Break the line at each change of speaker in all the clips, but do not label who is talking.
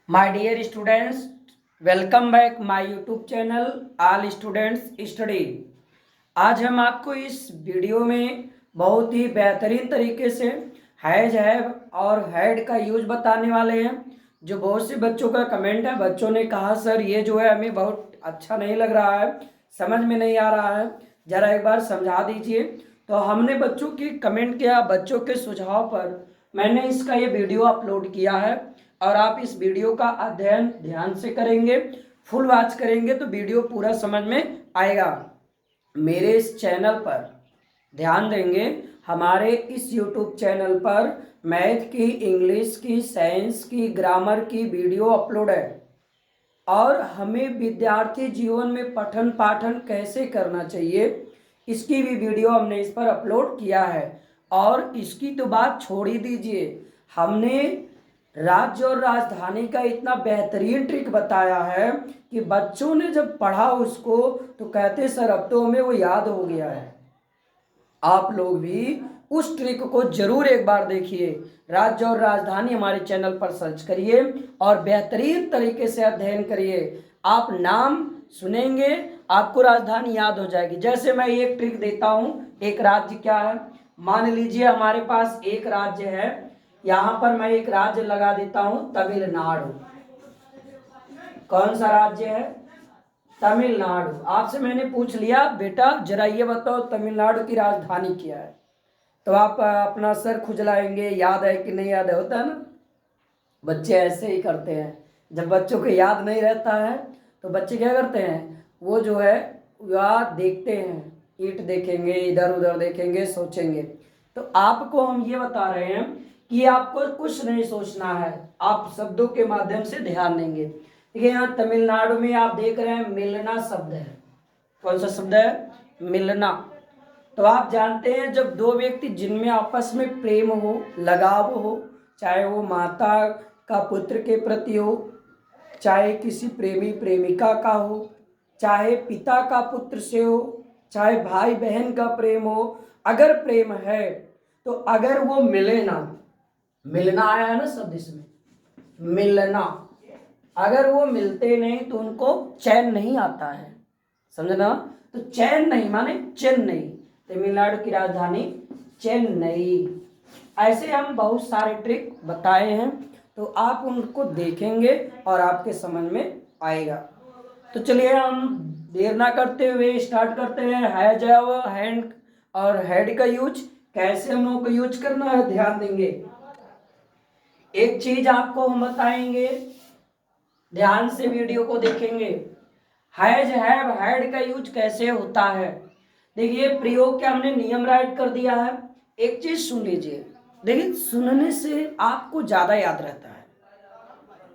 My dear students, welcome back my YouTube channel All Students Study। आज हम आपको इस वीडियो में बहुत ही बेहतरीन तरीके से हैज हैव और हैड का यूज बताने वाले हैं। जो बहुत से बच्चों का कमेंट है, बच्चों ने कहा सर ये जो है हमें बहुत अच्छा नहीं लग रहा है, समझ में नहीं आ रहा है, ज़रा एक बार समझा दीजिए। तो हमने बच्चों की कमेंट किया, बच्चों के सुझाव पर मैंने इसका ये वीडियो अपलोड किया है और आप इस वीडियो का अध्ययन ध्यान से करेंगे, फुल वॉच करेंगे तो वीडियो पूरा समझ में आएगा। मेरे इस चैनल पर ध्यान देंगे, हमारे इस YouTube चैनल पर मैथ की, इंग्लिश की, साइंस की, ग्रामर की वीडियो अपलोड है और हमें विद्यार्थी जीवन में पठन पाठन कैसे करना चाहिए इसकी भी वीडियो हमने इस पर अपलोड किया है। और इसकी तो बात छोड़ ही दीजिए, हमने राज्य और राजधानी का इतना बेहतरीन ट्रिक बताया है कि बच्चों ने जब पढ़ा उसको तो कहते सर अब तो हमें वो याद हो गया है। आप लोग भी उस ट्रिक को जरूर एक बार देखिए। राज्य और राजधानी हमारे चैनल पर सर्च करिए और बेहतरीन तरीके से अध्ययन करिए। आप नाम सुनेंगे, आपको राजधानी याद हो जाएगी। जैसे मैं एक ट्रिक देता हूँ, एक राज्य क्या है, मान लीजिए हमारे पास एक राज्य है, यहाँ पर मैं एक राज्य लगा देता हूँ तमिलनाडु। कौन सा राज्य है? तमिलनाडु। आपसे मैंने पूछ लिया बेटा जरा ये बताओ तमिलनाडु की राजधानी क्या है, तो आप अपना सर खुजलाएंगे, याद है कि नहीं याद है। होता है ना, बच्चे ऐसे ही करते हैं। जब बच्चों को याद नहीं रहता है तो बच्चे क्या करते हैं, वो जो है याद देखते हैं, ईंट देखेंगे, इधर उधर देखेंगे, सोचेंगे। तो आपको हम ये बता रहे हैं कि आपको कुछ नहीं सोचना है, आप शब्दों के माध्यम से ध्यान देंगे। देखिए यहाँ तमिलनाडु में आप देख रहे हैं मिलना शब्द है। कौन सा शब्द है? मिलना। तो आप जानते हैं जब दो व्यक्ति जिनमें आपस में प्रेम हो, लगाव हो, चाहे वो माता का पुत्र के प्रति हो, चाहे किसी प्रेमी प्रेमिका का हो, चाहे पिता का पुत्र से हो, चाहे भाई बहन का प्रेम हो, अगर प्रेम है तो अगर वो मिले ना, मिलना आया है ना शब्द इसमें, मिलना, अगर वो मिलते नहीं तो उनको चैन नहीं आता है, समझना। तो चैन नहीं माने चेन्नई, तमिलनाडु की राजधानी चेन्नई। ऐसे हम बहुत सारे ट्रिक बताए हैं, तो आप उनको देखेंगे और आपके समझ में आएगा। तो चलिए हम देर ना करते हुए स्टार्ट करते हैं। हैज हैव हैंड और हेड का यूज कैसे हम लोगों को यूज करना है, ध्यान देंगे। एक चीज आपको हम बताएंगे, ध्यान से वीडियो को देखेंगे। हैज हैव हैड का यूज कैसे होता है, देखिए प्रयोग क्या हमने नियम राइट कर दिया है। एक चीज सुन लीजिए, देखिए सुनने से आपको ज्यादा याद रहता है।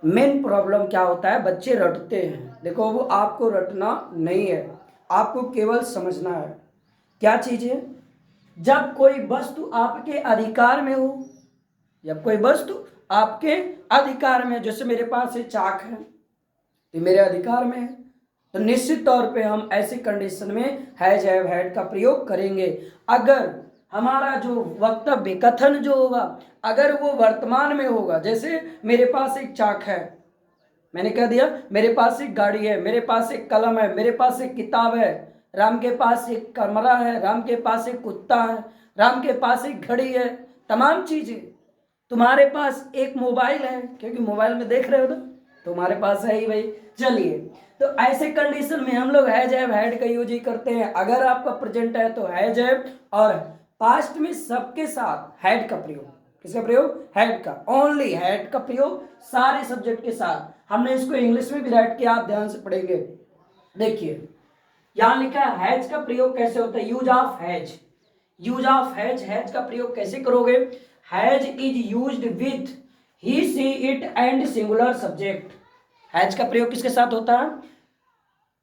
मेन प्रॉब्लम क्या होता है, बच्चे रटते हैं। देखो वो आपको रटना नहीं है, आपको केवल समझना है। क्या चीज है? जब कोई वस्तु आपके अधिकार में हो, जब कोई वस्तु आपके अधिकार में, जैसे मेरे पास ये चाक है, ये मेरे अधिकार में है, तो निश्चित तौर पे हम ऐसे कंडीशन में हैज हैव हैड का प्रयोग करेंगे। अगर हमारा जो वक्तव्य कथन जो होगा अगर वो वर्तमान में होगा, जैसे मेरे पास एक चाक है, मैंने कह दिया मेरे पास एक गाड़ी है, मेरे पास एक कलम है, मेरे पास एक किताब है, राम के पास एक कमरा है, राम के पास एक कुत्ता है, राम के पास एक घड़ी है, तमाम चीजें। तुम्हारे पास एक मोबाइल है, क्योंकि मोबाइल में देख रहे हो ना, तुम्हारे पास है ही भाई। चलिए, तो ऐसे कंडीशन में हम लोग हैज हैव हैड का यूज ही करते हैं। अगर आपका प्रेजेंट है तो हैज हैव, और पास्ट में सबके साथ हैड का प्रयोग। किसका प्रयोग? हैड का, ओनली हैड का प्रयोग सारे सब्जेक्ट के साथ। हमने इसको इंग्लिश में भी राइट किया, आप ध्यान से पढ़ेंगे। देखिए यहां लिखा है हैज का प्रयोग कैसे होता है, use of has. Use of has, has का प्रयोग कैसे करोगे? Has is used with he see it and singular subject. Has का प्रयोग किसके साथ होता है?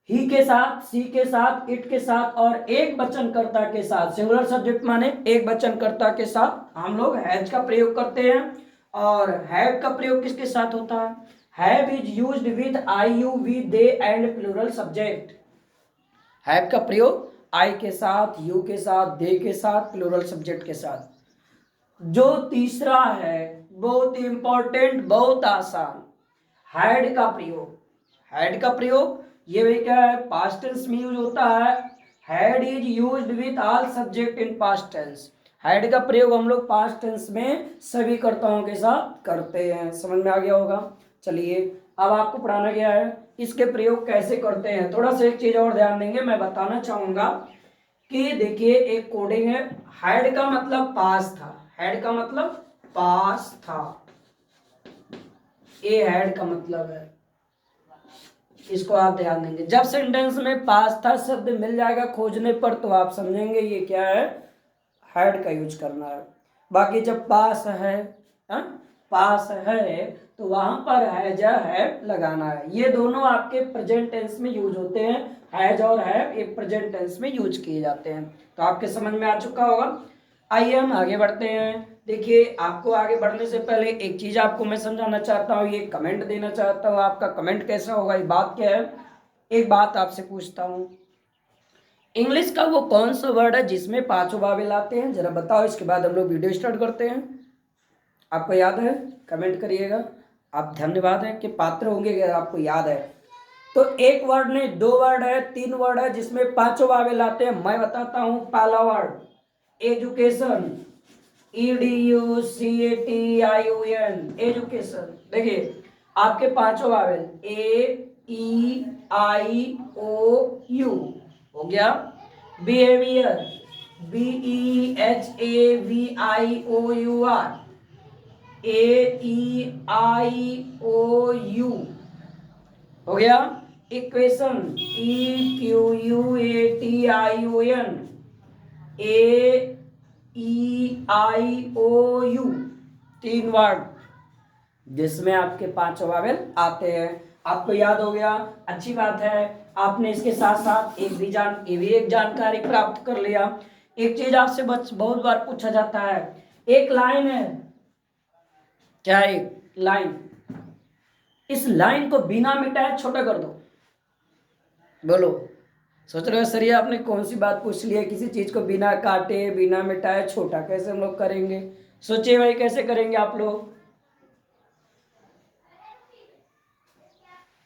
ही के साथ, सी के साथ, इट के साथ और एक वचनकर्ता के साथ। सिंगुलर सब्जेक्ट माने एक वचनकर्ता के साथ हम लोग हैज का प्रयोग करते हैं। और हैव का प्रयोग किसके साथ होता है? Have is used with I, you, we, they and plural subject. Have का प्रयोग आई के साथ, यू के साथ, दे के साथ, प्लूरल सब्जेक्ट के साथ। जो तीसरा है बहुत इंपॉर्टेंट, बहुत आसान, हैड का प्रयोग, हैड का प्रयोग ये भी क्या है, पास्ट टेंस में यूज होता है। Had is used with all subject in past tense. Had का प्रयोग हम लोग पास्ट टेंस में सभी कर्ताओं के साथ करते हैं। समझ में आ गया होगा। चलिए अब आपको पढ़ाना गया है इसके प्रयोग कैसे करते हैं। थोड़ा सा एक चीज और ध्यान देंगे, मैं बताना चाहूंगा कि देखिए एक कोडिंग है। हैड का मतलब पास था, हैड का मतलब पास था, ये हैड का मतलब है, इसको आप ध्यान देंगे। जब सेंटेंस में पास था शब्द मिल जाएगा खोजने पर तो आप समझेंगे ये क्या है, हैड का यूज करना है। बाकी जब पास है, हा? पास है तो वहां पर हैज है लगाना है। ये दोनों आपके प्रेजेंट टेंस में यूज होते हैं, हैज और है ये प्रेजेंट टेंस में यूज किए जाते हैं। तो आपके समझ में आ चुका होगा। आइए हम आगे बढ़ते हैं। देखिए आपको आगे बढ़ने से पहले एक चीज आपको मैं समझाना चाहता हूँ, ये कमेंट देना चाहता हूँ। आपका कमेंट कैसा होगा, ये बात क्या है। एक बात आपसे पूछता हूँ, इंग्लिश का वो कौन सा वर्ड है जिसमें पांचों वावेल आते हैं, जरा बताओ। इसके बाद हम लोग वीडियो स्टार्ट करते हैं। आपको याद है, कमेंट करिएगा। आप धन्यवाद है कि पात्र होंगे अगर आपको याद है। तो एक वर्ड नहीं, दो वर्ड है, तीन वर्ड है जिसमें पांचों वावेल आते हैं। मैं बताता हूं। पहला वर्ड एजुकेशन, EDUCATION, एजुकेशन। देखिए आपके पांचों वावेल AEIOU हो गया। बिहेवियर, BEHAVIOUR, AEIOU हो गया। इक्वेशन, EQUATION, AEIOU, तीन वर्ड जिसमें आपके पांच वावेल आते हैं। आपको याद हो गया, अच्छी बात है। आपने इसके साथ साथ ये भी एक जानकारी प्राप्त कर लिया। एक चीज आपसे बहुत बार पूछा जाता है, एक लाइन है, क्या एक लाइन, इस लाइन को बिना मिटाए छोटा कर दो। बोलो, सोच रहे हो सर ये आपने कौन सी बात पूछ ली है, किसी चीज को बिना काटे बिना मिटाए छोटा कैसे हम लोग करेंगे। सोचिए भाई कैसे करेंगे आप लोग।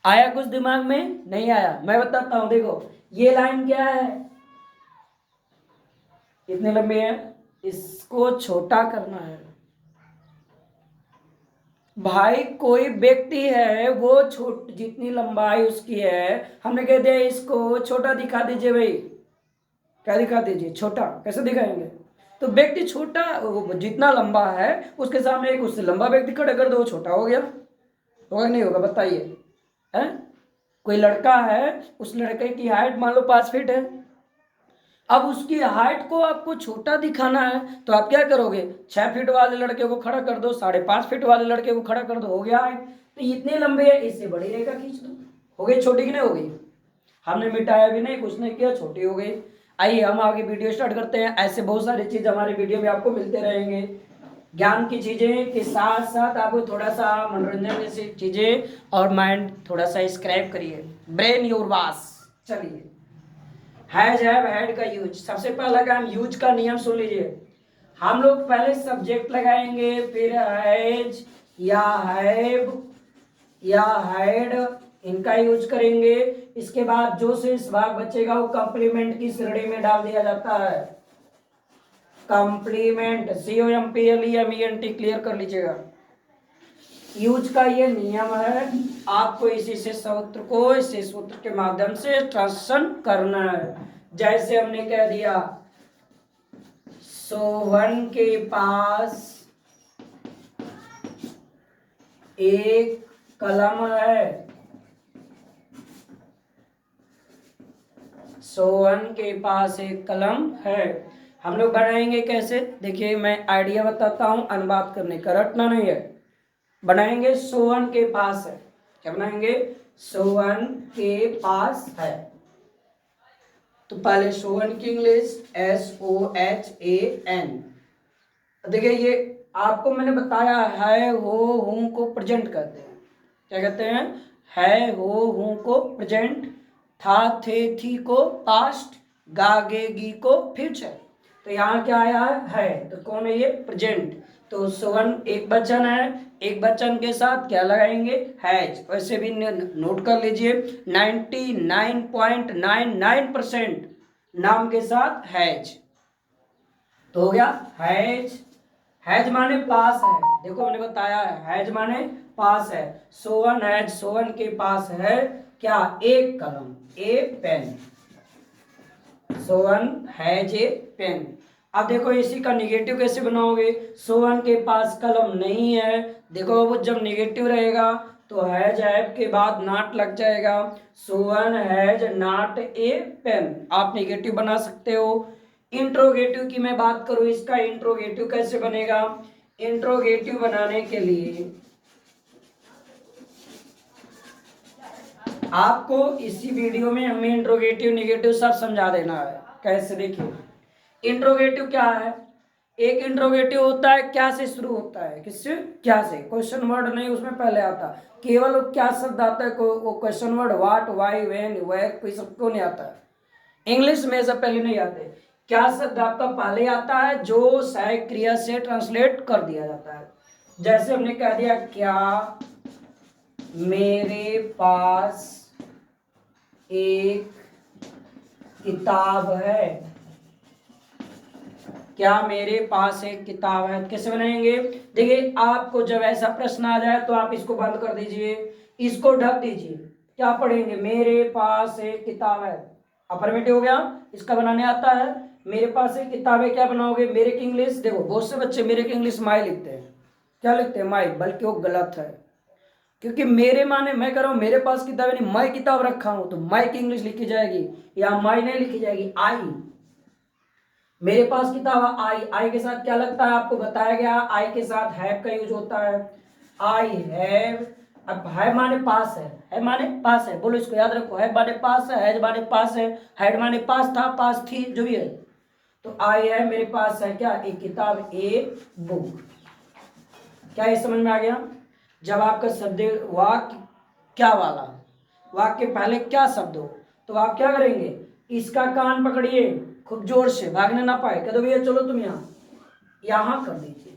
आया कुछ दिमाग में, नहीं आया, मैं बताता हूं। देखो ये लाइन क्या है, कितने लंबी है, इसको छोटा करना है। भाई कोई व्यक्ति है वो जितनी लंबाई उसकी है, हमने कह दिया इसको छोटा दिखा दीजिए। भाई क्या दिखा दीजिए, छोटा। कैसे दिखाएंगे, तो व्यक्ति छोटा जितना लंबा है उसके सामने एक उससे लंबा व्यक्ति खड़ा कर दो, छोटा हो गया। होगा नहीं होगा बताइए। है कोई लड़का है, उस लड़के की हाइट मान लो 5 फीट है, अब उसकी हाइट को आपको छोटा दिखाना है तो आप क्या करोगे, 6 फीट वाले लड़के को खड़ा कर दो, 5.5 फीट वाले लड़के को खड़ा कर दो, हो गया हाइट। तो इतने लंबे है, इससे बड़ी रेखा खींच दो, हो गई छोटी कि नहीं हो गई। हमने मिटाया भी नहीं, कुछ नहीं किया, छोटी हो गई। आइए हम आगे वीडियो स्टार्ट करते हैं। ऐसे बहुत सारी चीज हमारे वीडियो में आपको मिलते रहेंगे, ज्ञान की चीजें के साथ साथ आपको थोड़ा सा मनोरंजन जैसी चीजें, और माइंड थोड़ा सा स्क्रैप करिए, ब्रेन योर वास। चलिए हैज हैव हैड का यूज, सबसे पहला काम यूज का नियम सुन लीजिए। हम लोग पहले सब्जेक्ट लगाएंगे, फिर हैज या हैव या हैड इनका यूज करेंगे। इसके बाद जो शेष भाग बचेगा वो कंप्लीमेंट की श्रेणी में डाल दिया जाता है। कंप्लीमेंट, COMPLEMENT, क्लियर कर लीजिएगा। यूज का ये नियम है, आपको इसी से सूत्र को इसी सूत्र के माध्यम से ट्रांसलेशन करना है। जैसे हमने कह दिया सोहन के पास एक कलम है, सोहन के पास एक कलम है। हम लोग बनाएंगे कैसे, देखिए मैं आइडिया बताता हूं, अनुवाद करने का रटना नहीं है। बनाएंगे सोहन के पास है, क्या बनाएंगे, सोहन के पास है। तो पहले सोहन की इंग्लिश SOHAN। देखिए ये आपको मैंने बताया है हो हूं को प्रेजेंट कहते हैं, क्या कहते हैं, है हो हूं को प्रेजेंट, था थे थी को पास्ट, गागेगी को फ्यूचर। तो यहाँ क्या आया है, तो कौन है ये, प्रेजेंट। तो सोहन एक वचन है, एक वचन के साथ क्या लगाएंगे, हैज। वैसे भी नोट कर लीजिए 99.99% नाम के साथ हैज। तो हो गया हैज। हैज माने पास है, देखो मैंने बताया है हैज माने पास है। सोहन हैज, सोहन के पास है क्या, एक कलम, a pen. Sohan has a pen. अब देखो इसी का निगेटिव कैसे बनाओगे, सोहन के पास कलम नहीं है। देखो वो जब निगेटिव रहेगा तो हैज हैव के बाद नॉट लग जाएगा, Sohan has not a pen. आप निगेटिव बना सकते हो। इंट्रोगेटिव की मैं बात करूं, इसका इंट्रोगेटिव कैसे बनेगा, इंट्रोगेटिव बनाने के लिए आपको इसी वीडियो में हमें इंट्रोगेटिव निगेटिव सब समझा देना है कैसे। देखिए इंट्रोगेटिव क्या है, एक इंट्रोगेटिव होता है क्या से शुरू होता है, किससे, क्या से, क्वेश्चन वर्ड नहीं उसमें पहले आता, केवल क्या शब्द आता है, वो question word what why when where कोई सबको नहीं आता है। इंग्लिश में सब पहले नहीं आते, क्या शब्द आपका पहले आता है जो सहायक क्रिया से ट्रांसलेट कर दिया जाता है। जैसे हमने कह दिया क्या मेरे पास एक किताब है, क्या मेरे पास एक किताब है, कैसे बनाएंगे। देखिए आपको जब ऐसा प्रश्न आ जाए तो आप इसको बंद कर दीजिए, इसको ढक दीजिए, क्या पढ़ेंगे, मेरे पास एक किताब है, अफर्मेटिव हो गया। इसका बनाने आता है, मेरे पास एक किताब है, क्या बनाओगे, मेरे की इंग्लिश। देखो बहुत से बच्चे मेरे की इंग्लिश माई लिखते हैं, क्या लिखते हैं, माई, बल्कि वो गलत है, क्योंकि मेरे माने मैं कह रहा हूं मेरे पास किताब है, नहीं मैं किताब रखा हूं, तो माई की इंग्लिश लिखी जाएगी, या माई नहीं लिखी जाएगी, आई। मेरे पास किताब आई, आई के साथ क्या लगता है आपको बताया गया, आई के साथ हैव का यूज होता है, आई हैव। अब है माने पास है माने पास है, बोलो इसको याद रखो, है माने पास है, हैज माने पास है, हैड माने पास था, पास थी, जो भी है। तो आई है मेरे पास है क्या, एक किताब, ए बुक। क्या ये समझ में आ गया। जब आपका शब्द वाक्य क्या वाला, वाक्य पहले क्या शब्द हो, तो आप क्या करेंगे, इसका कान पकड़िए खूब जोर से, भागने ना पाए, कह दो भैया चलो तुम यहाँ कर दीजिए।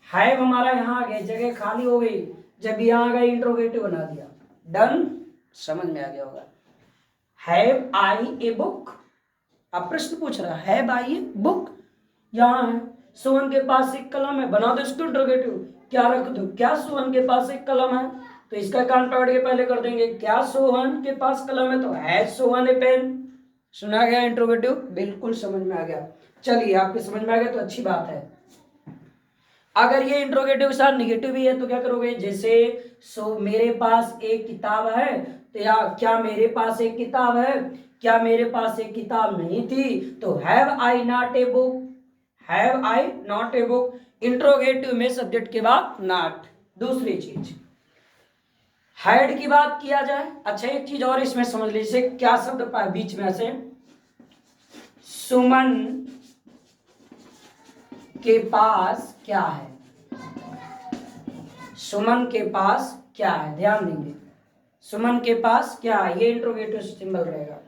हैव हमारा यहाँ आ गया, जगह खाली हो गई, जब यहाँ आ गई इंट्रोगेटिव बना दिया, डन, समझ में आ गया होगा। हैव आई ए बुक, अब प्रश्न पूछ रहा है हैव आई ए बुक, यहाँ है, सोहन के पास एक कलम है, बना दो इसको इंट्रोगेटिव, क्या रख दो, क्या सोहन के पास एक कलम है, तो इसका कान पकड़ के पहले कर देंगे, क्या सोहन के पास कलम है, तो हैज सोहन ए पेन। सुना गया इंट्रोगेटिव, बिल्कुल समझ में आ गया। चलिए आपके समझ में आ गया तो अच्छी बात है। अगर ये इंट्रोगेटिव के साथ निगेटिव भी है तो क्या करोगे, जैसे सो मेरे पास एक किताब है, तो या क्या मेरे पास एक किताब है, क्या मेरे पास एक किताब नहीं थी, तो have I not a book, have I not a book. Interrogative में सब्जेक्ट के बाद नॉट। दूसरी चीज हैड की बात किया जाए, अच्छा एक चीज और इसमें समझ लीजिए, क्या शब्द बीच में से, सुमन के पास क्या है, सुमन के पास क्या है, ध्यान देंगे, सुमन के पास क्या है, ये इंट्रोगेटिव सिंबल रहेगा,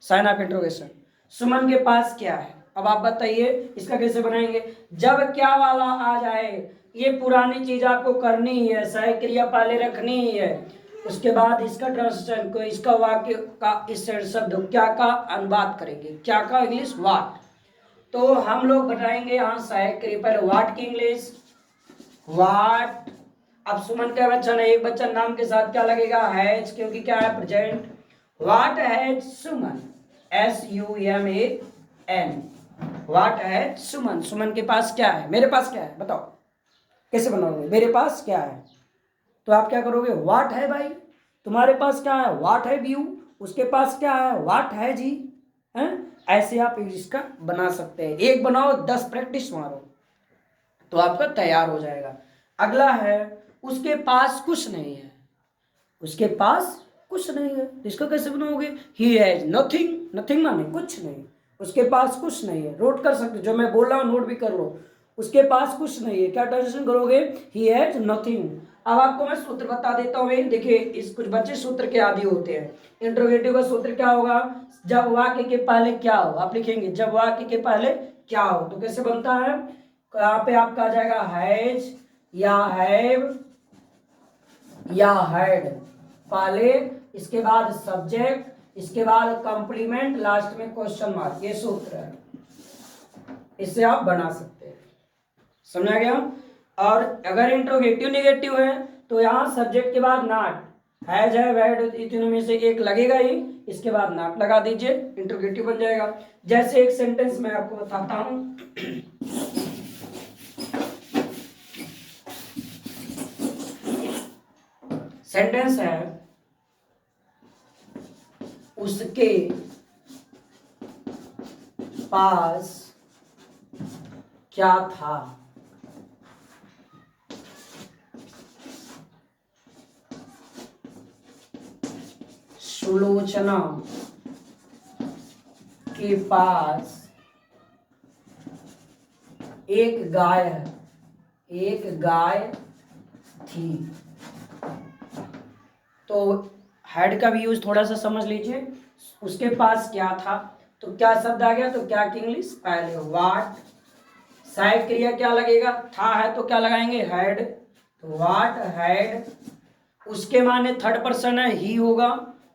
साइन ऑफ इंट्रोगेशन, सुमन के पास क्या है। अब आप बताइए इसका कैसे बनाएंगे, जब क्या वाला आ जाए, ये पुरानी चीज आपको करनी ही है, सहायक क्रिया पहले रखनी ही है, उसके बाद इसका ट्रांसलेशन को, इसका वाक्य का इस शब्द क्या का अनुवाद करेंगे, क्या का इंग्लिश वाट, तो हम लोग बताएंगे यहाँ सहायक क्रिया, पहले वाट की इंग्लिश वाट। अब सुमन का बच्चन है, एक बच्चन नाम के साथ क्या लगेगा, हैज, क्योंकि क्या है present, what has Suman, SUMAN, what has Suman, Suman के पास क्या है, मेरे पास क्या है, बताओ कैसे बनाओगे, मेरे पास क्या है, तो आप क्या करोगे, वाट है भाई, तुम्हारे पास क्या है, वाट है व्यू, उसके पास क्या है, वाट है जी, हैं, ऐसे आप इसका बना सकते हैं, एक बनाओ 10 प्रैक्टिस मारो तो आपका तैयार हो जाएगा। अगला है उसके पास कुछ नहीं है, उसके पास कुछ नहीं है, इसको कैसे बनाओगे, ही हैज नथिंग, नथिंग माने कुछ नहीं, उसके पास कुछ नहीं है, नोट कर सकते, जो मैं बोल रहा हूँ नोट भी कर लो, उसके पास कुछ नहीं है, क्या ट्रांसलेशन करोगे, ही हैज नथिंग। अब आपको मैं सूत्र बता देता हूँ, देखिए इस कुछ बच्चे सूत्र के आदि होते हैं, इंट्रोगेटिव का सूत्र क्या होगा, जब वाक्य के पहले क्या हो, आप लिखेंगे जब वाक्य के पहले क्या हो, तो कैसे बनता है, यहाँ पे आपका आ जाएगा हैज, या हैव या हैड, पहले इसके बाद सब्जेक्ट, इसके बाद कंप्लीमेंट, लास्ट में क्वेश्चन मार्क। ये सूत्र है, इससे आप बना सकते हैं। समझा गया। और अगर इंट्रोगेटिव निगेटिव है तो यहाँ सब्जेक्ट के बाद not, has have had in तीनों में से एक लगेगा ही, इसके बाद नॉट लगा दीजिए, इंट्रोगेटिव बन जाएगा। जैसे एक सेंटेंस मैं आपको बताता हूं। सेंटेंस है उसके पास क्या था। सुलोचना के पास एक गाय थी। तो हेड का भी यूज थोड़ा सा समझ लीजिए। उसके पास क्या था, तो क्या शब्द आ गया, तो क्या की इंग्लिश पहले व्हाट, सहायक क्रिया क्या लगेगा, था है तो क्या लगाएंगे हैड, तो व्हाट हैड, उसके माने थर्ड पर्सन है ही होगा,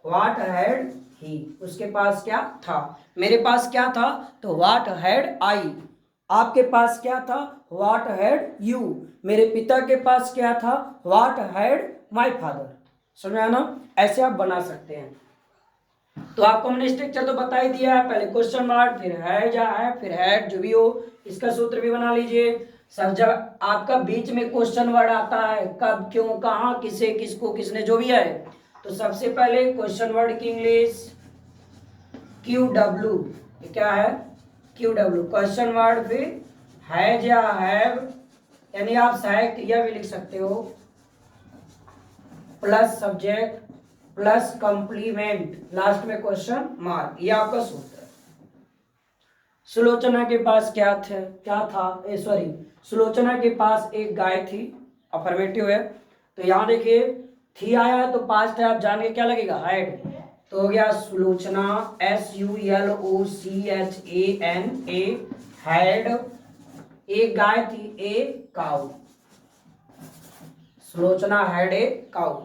व्हाट हैड ही, उसके पास क्या था। मेरे पास क्या था तो व्हाट हैड आई, आपके पास क्या था व्हाट हैड यू, मेरे पिता के पास क्या था व्हाट हैड माय फादर। समझ आया ना, ऐसे आप बना सकते हैं। तो आपको हमने स्ट्रक्चर तो बता ही दिया है, पहले क्वेश्चन मार्क, फिर है जा है, फिर हैड, जो भी हो, इसका सूत्र भी बना लीजिए। सब जब आपका बीच में क्वेश्चन वर्ड आता है, कब क्यों कहाँ किसे किसको किसने जो भी है, तो सबसे पहले क्वेश्चन वर्ड की इंग्लिश QW, क्या है QW क्वेश्चन वर्ड, फिर हैज या हैव, यानी आप सहायक क्रिया भी लिख सकते हो, plus subject plus complement, last में क्वेश्चन मार्क। ये आपका सूत्र है। सुलोचना के पास क्या था सॉरी, सुलोचना के पास एक गाय थी, अफर्मेटिव है। तो यहाँ देखिए थी आया है तो पास्ट है, आप जान के क्या लगेगा हैड, तो हो गया सुलोचना SULOCHANA हैड एक गाय थी, a cow, Sulochana had a cow.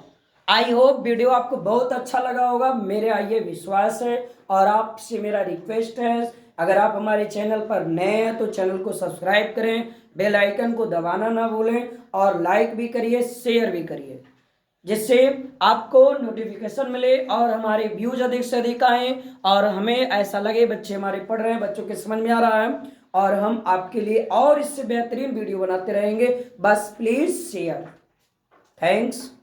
I hope video आपको बहुत अच्छा लगा होगा, मेरे ये विश्वास है। और आपसे मेरा रिक्वेस्ट है, अगर आप हमारे चैनल पर नए हैं तो चैनल को सब्सक्राइब करें, बेल आइकन को दबाना ना भूलें, और लाइक भी करिए, शेयर भी करिए, जिससे आपको नोटिफिकेशन मिले और हमारे व्यूज अधिक से अधिक आए, और हमें ऐसा लगे बच्चे हमारे पढ़ रहे हैं, बच्चों के समझ में आ रहा है, और हम आपके लिए और इससे बेहतरीन वीडियो बनाते रहेंगे। बस प्लीज शेयर। थैंक्स।